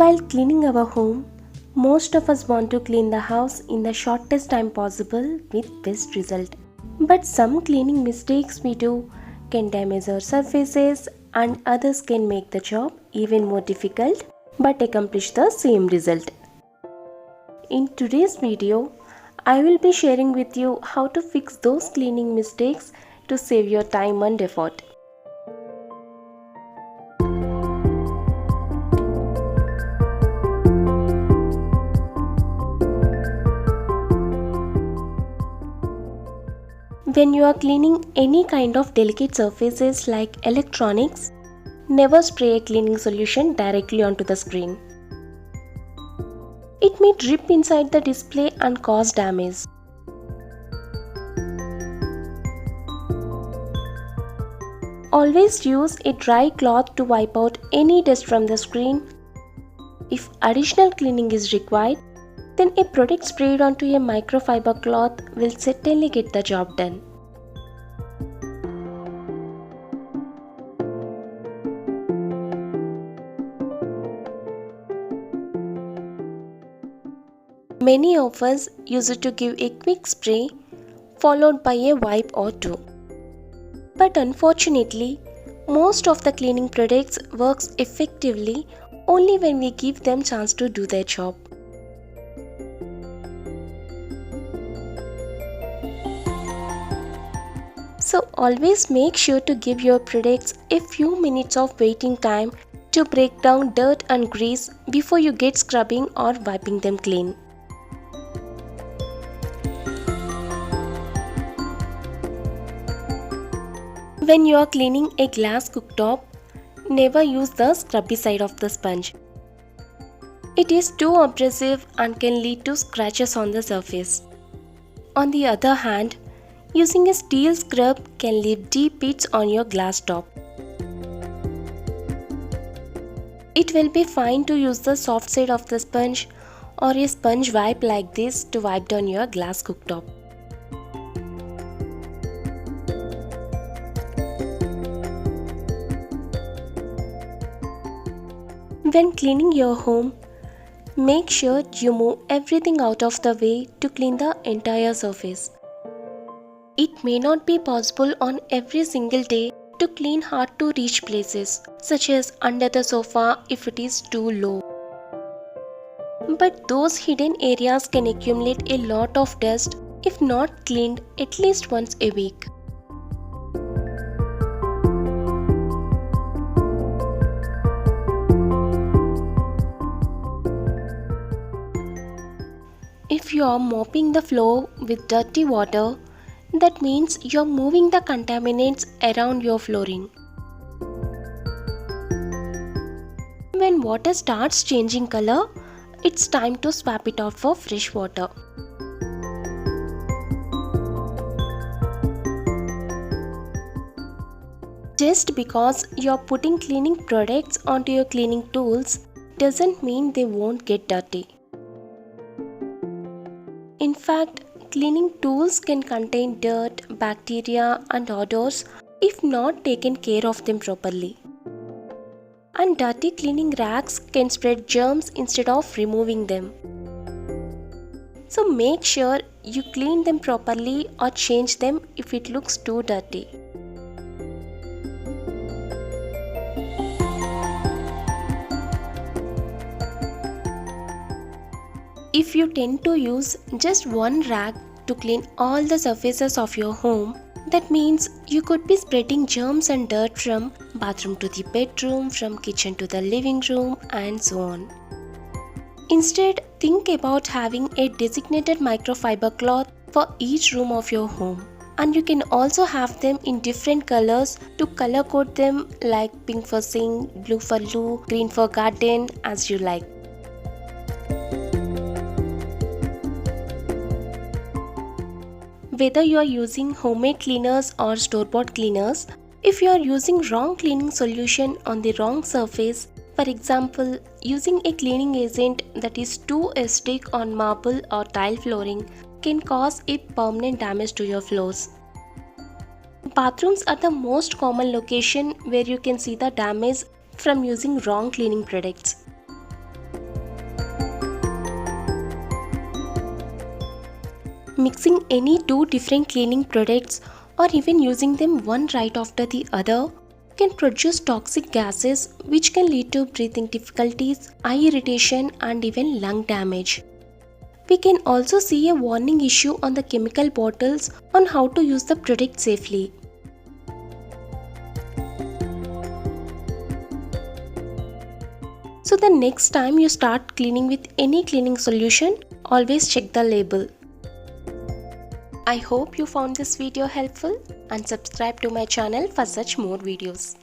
While cleaning our home, most of us want to clean the house in the shortest time possible with best result. But some cleaning mistakes we do can damage our surfaces and others can make the job even more difficult but accomplish the same result. In today's video, I will be sharing with you how to fix those cleaning mistakes to save your time and effort. When you are cleaning any kind of delicate surfaces like electronics, never spray a cleaning solution directly onto the screen. It may drip inside the display and cause damage. Always use a dry cloth to wipe out any dust from the screen. If additional cleaning is required, then a product sprayed onto a microfiber cloth will certainly get the job done. Many of us use it to give a quick spray followed by a wipe or two. But unfortunately, most of the cleaning products works effectively only when we give them chance to do their job. So always make sure to give your products a few minutes of waiting time to break down dirt and grease before you get scrubbing or wiping them clean. When you are cleaning a glass cooktop, never use the scrubby side of the sponge. It is too abrasive and can lead to scratches on the surface. On the other hand, using a steel scrub can leave deep pits on your glass top. It will be fine to use the soft side of the sponge or a sponge wipe like this to wipe down your glass cooktop. When cleaning your home, make sure you move everything out of the way to clean the entire surface. It may not be possible on every single day to clean hard to reach places, such as under the sofa if it is too low. But those hidden areas can accumulate a lot of dust if not cleaned at least once a week. If you are mopping the floor with dirty water, that means you are moving the contaminants around your flooring. When water starts changing color, it's time to swap it out for fresh water. Just because you are putting cleaning products onto your cleaning tools doesn't mean they won't get dirty. In fact, cleaning tools can contain dirt, bacteria and odors if not taken care of them properly. And dirty cleaning racks can spread germs instead of removing them. So make sure you clean them properly or change them if it looks too dirty. If you tend to use just one rag to clean all the surfaces of your home, that means you could be spreading germs and dirt from bathroom to the bedroom, from kitchen to the living room, and so on. Instead, think about having a designated microfiber cloth for each room of your home. And you can also have them in different colors to color code them, like pink for sink, blue for loo, green for garden, as you like. Whether you are using homemade cleaners or store-bought cleaners, if you are using wrong cleaning solution on the wrong surface, for example, using a cleaning agent that is too acidic on marble or tile flooring can cause a permanent damage to your floors. Bathrooms are the most common location where you can see the damage from using wrong cleaning products. Mixing any two different cleaning products or even using them one right after the other can produce toxic gases which can lead to breathing difficulties, eye irritation, and even lung damage. We can also see a warning issue on the chemical bottles on how to use the product safely. So the next time you start cleaning with any cleaning solution, always check the label. I hope you found this video helpful and subscribe to my channel for such more videos.